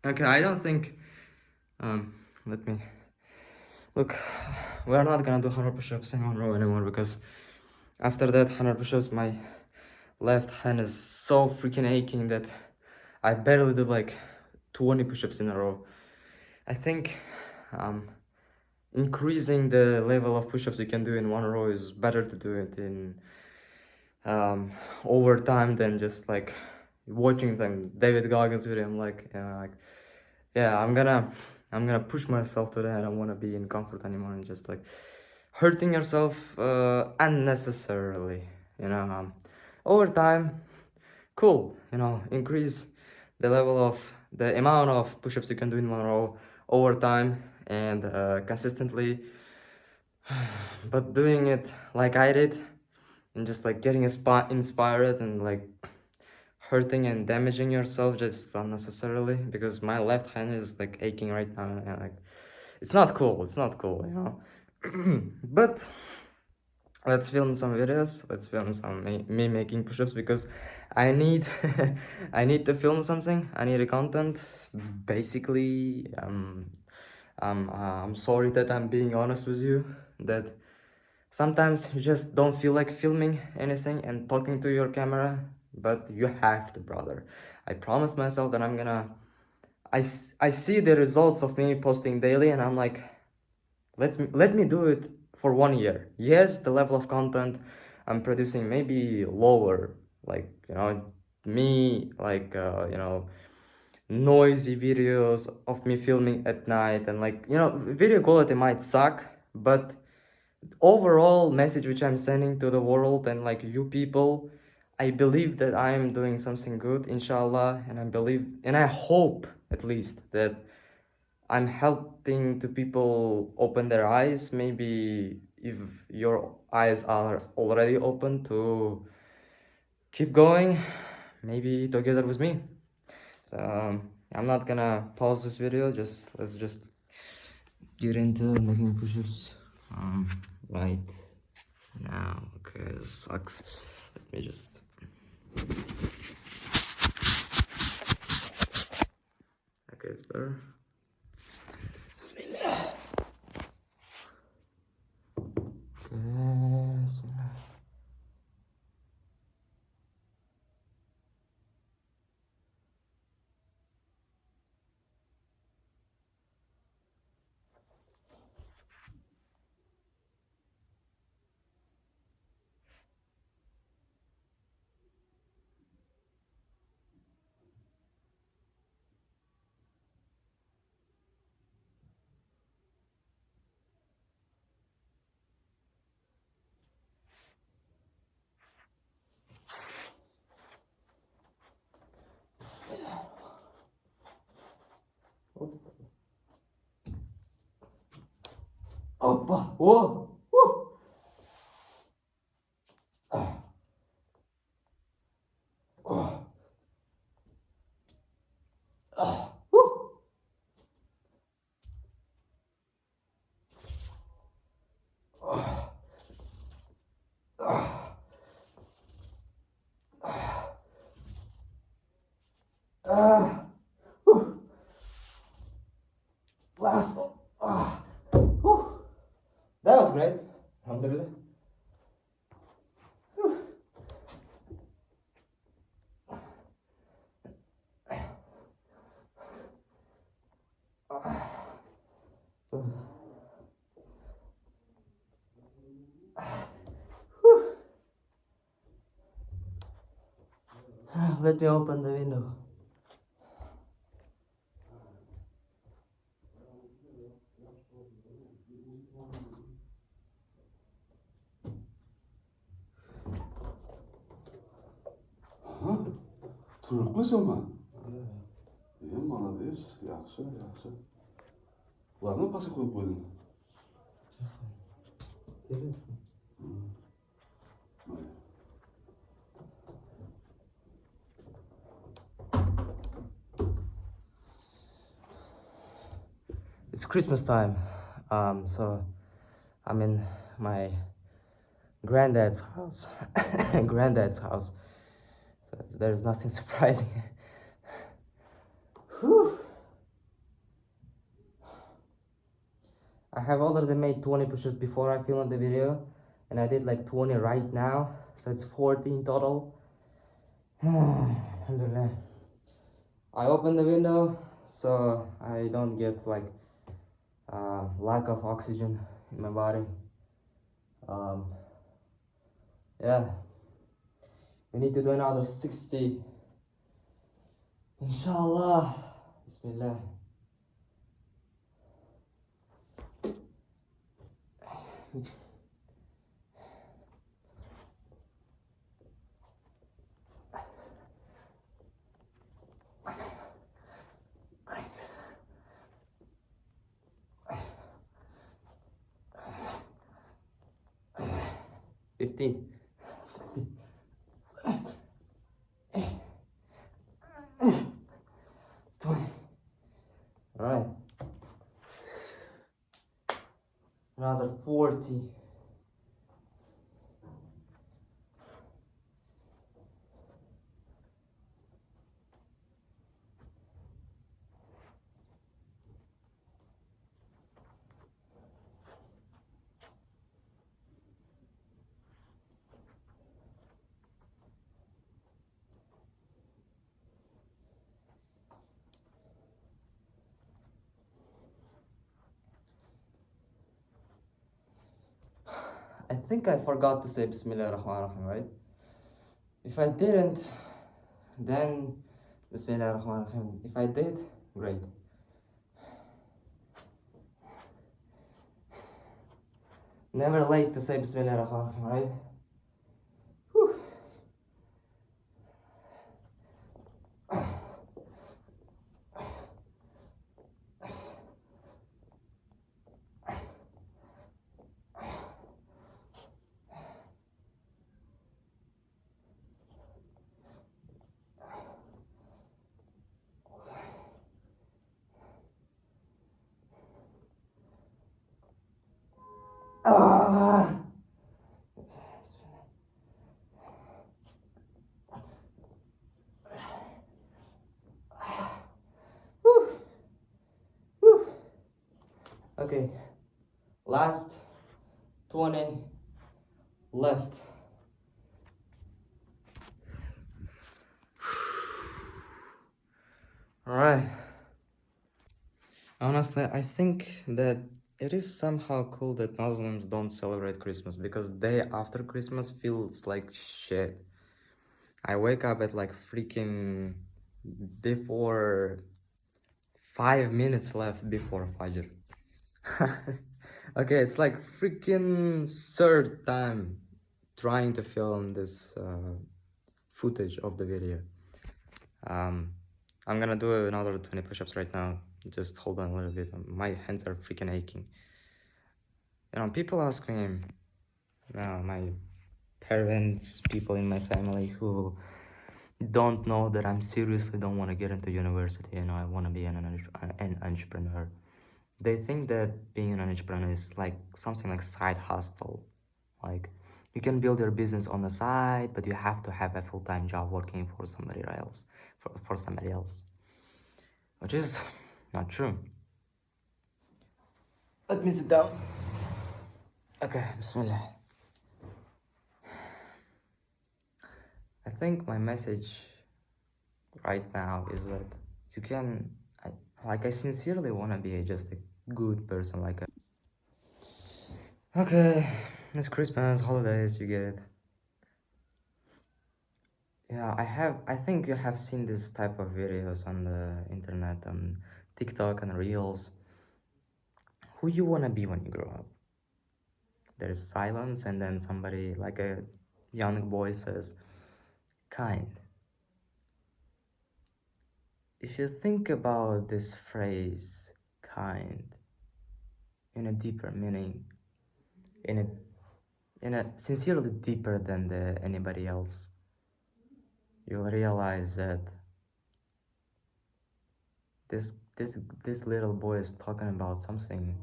Okay, I don't think, let me, look, we're not gonna do 100 push-ups in one row anymore, because after that 100 push-ups, my left hand is so freaking aching that I barely did like 20 push-ups in a row. I think increasing the level of push-ups you can do in one row is better to do it in over time than just like watching them David Goggins video. I'm like, yeah, I'm gonna push myself to that. I don't want to be in comfort anymore and just like hurting yourself unnecessarily, over time. Cool, increase the level of the amount of push-ups you can do in one row over time and consistently. But doing it like I did and just like getting inspired and like hurting and damaging yourself just unnecessarily, because my left hand is like aching right now, and like it's not cool, but let's film some videos, let's film some me making push-ups, because I need I need to film something, I need a content. Basically, I'm sorry that I'm being honest with you, that sometimes you just don't feel like filming anything and talking to your camera, but you have to, brother. I promised myself that I'm gonna. I see the results of me posting daily, and I'm like, let me do it for 1 year. Yes, the level of content I'm producing may be lower, like me like noisy videos of me filming at night, and like video quality might suck, but overall message which I'm sending to the world and like you people, I believe that I'm doing something good, inshallah, and I believe and I hope at least that I'm helping to people open their eyes. Maybe if your eyes are already open, to keep going, maybe together with me. So I'm not gonna pause this video. Let's just get into making push-ups right now. Okay, this sucks. Let me just. Okay, it's better. Bismillah. Okay, Bismillah. Bismillah. Opa! Whoa! Woo! Oh. Woo! Woo! Last. Woo! That was great. Alhamdulillah. Let me open the window. Aha, Türk zaman. İyi, молодец. Yaxşı, yaxşı. Ладно, pası koyup koydun. It's Christmas time, so I'm in my granddad's house. Granddad's house. So there's nothing surprising. Whew. I have already made 20 push-ups before I filmed the video, and I did like 20 right now, so it's 40 in total. Alhamdulillah. I opened the window so I don't get like lack of oxygen in my body. Yeah, we need to do another 60. Inshallah. Bismillah. $15. 16. 20. Alright. Another 40. I think I forgot to say Bismillah ar-Rahman ar-Rahim, right? If I didn't, then Bismillah ar-Rahman ar-Rahim. If I did, great. Never late to say Bismillah ar-Rahman ar-Rahim, right? Whew. Ah. Whew. Whew. Okay, last 20 left. All right. Honestly, I think that it is somehow cool that Muslims don't celebrate Christmas because day after Christmas feels like shit. I wake up at like freaking before 5 minutes left before Fajr. Okay, it's like freaking third time trying to film this footage of the video. I'm gonna do another 20 push-ups right now. Just hold on a little bit. My hands are freaking aching. You know, people ask me, my parents, people in my family who don't know that I'm seriously don't want to get into university, you know, I want to be an entrepreneur. They think that being an entrepreneur is like something like side hustle. Like you can build your business on the side, but you have to have a full-time job working for somebody else, for somebody else, which is not true. Let me sit down. Okay, Bismillah. I think my message right now is that you can, I sincerely want to be just a good person, like a... Okay, it's Christmas, holidays, you get it. Yeah, I think you have seen this type of videos on the internet, on TikTok and Reels. Who you want to be when you grow up? There's silence, and then somebody, like a young boy, says, kind. If you think about this phrase, kind, in a deeper meaning, in a sincerely deeper than anybody else, you'll realize that this little boy is talking about something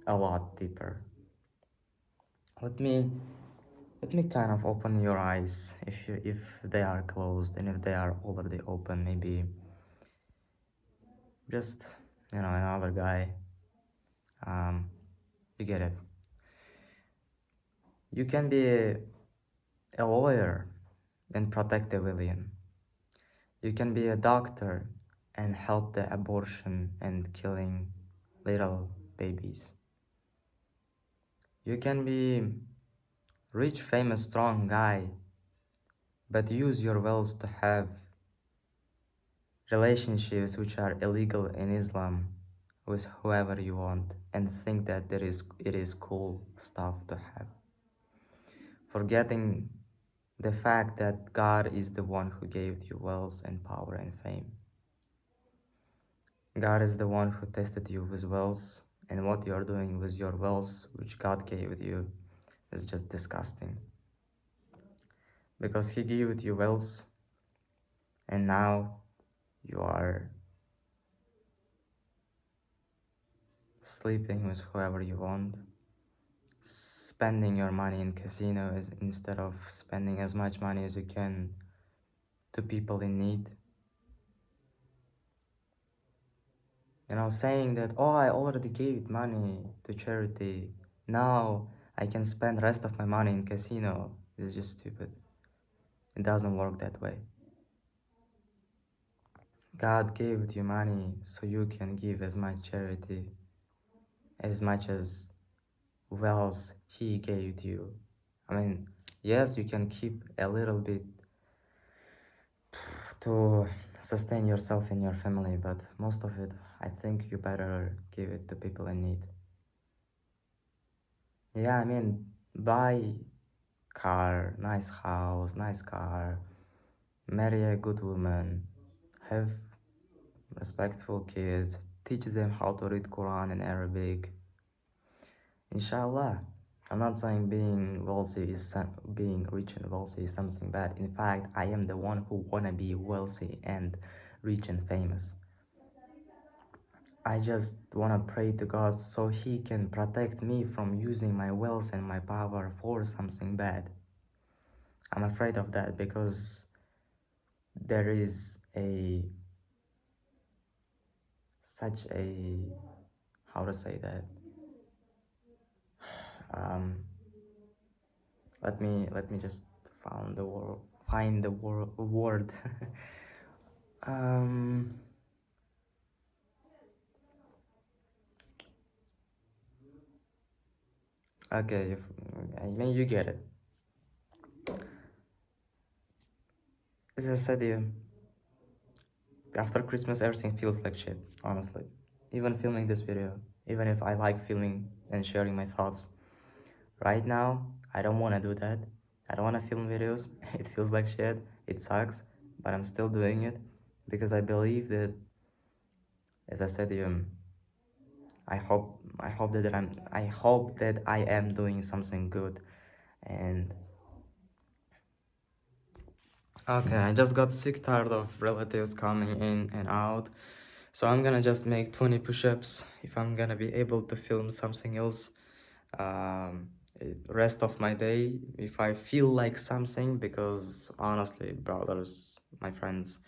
a lot deeper. Let me kind of open your eyes if they are closed, and if they are already open, maybe just, you know, another guy You get it. You can be a lawyer and protect the villain. You can be a doctor and help the abortion and killing little babies. You can be rich, famous, strong guy, but use your wealth to have relationships which are illegal in Islam with whoever you want and think that it is cool stuff to have. Forgetting the fact that God is the one who gave you wealth and power and fame. God is the one who tested you with wealth, and what you are doing with your wealth, which God gave you, is just disgusting. Because He gave you wealth, and now you are sleeping with whoever you want, spending your money in casinos instead of spending as much money as you can to people in need. Saying that, oh, I already gave money to charity, now I can spend the rest of my money in casino, is just stupid. It doesn't work that way. God gave you money so you can give as much charity, as much as wealth He gave you. Yes, you can keep a little bit to sustain yourself and your family, but most of it, I think you better give it to people in need. Yeah, buy car, nice house, nice car, marry a good woman, have respectful kids, teach them how to read Quran in Arabic. Inshallah. I'm not saying being rich and wealthy is something bad. In fact, I am the one who wanna be wealthy and rich and famous. I just wanna pray to God so He can protect me from using my wealth and my power for something bad. I'm afraid of that because there is such a, how to say that? Let me just find the word. Okay, you get it. As I said, after Christmas, everything feels like shit, honestly. Even filming this video, even if I like filming and sharing my thoughts. Right now, I don't want to do that. I don't want to film videos. It feels like shit. It sucks, but I'm still doing it because I believe that, as I said, I hope that I am doing something good. And okay, I just got sick tired of relatives coming in and out. So I'm gonna just make 20 push-ups if I'm gonna be able to film something else rest of my day if I feel like something, because honestly, brothers, my friends,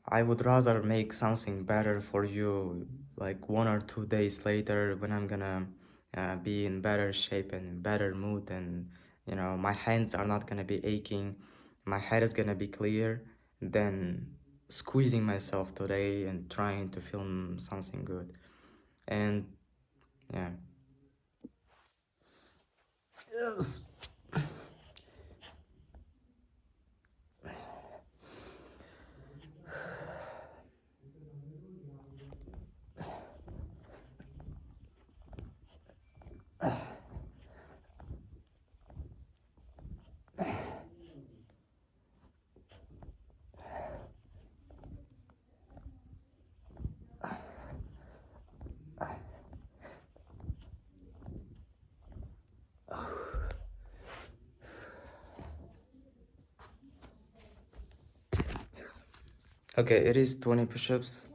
I would rather make something better for you like 1 or 2 days later when I'm gonna be in better shape and better mood, and my hands are not gonna be aching, my head is gonna be clear, than squeezing myself today and trying to film something good. And yeah. Yes. Okay, it is 20 push-ups.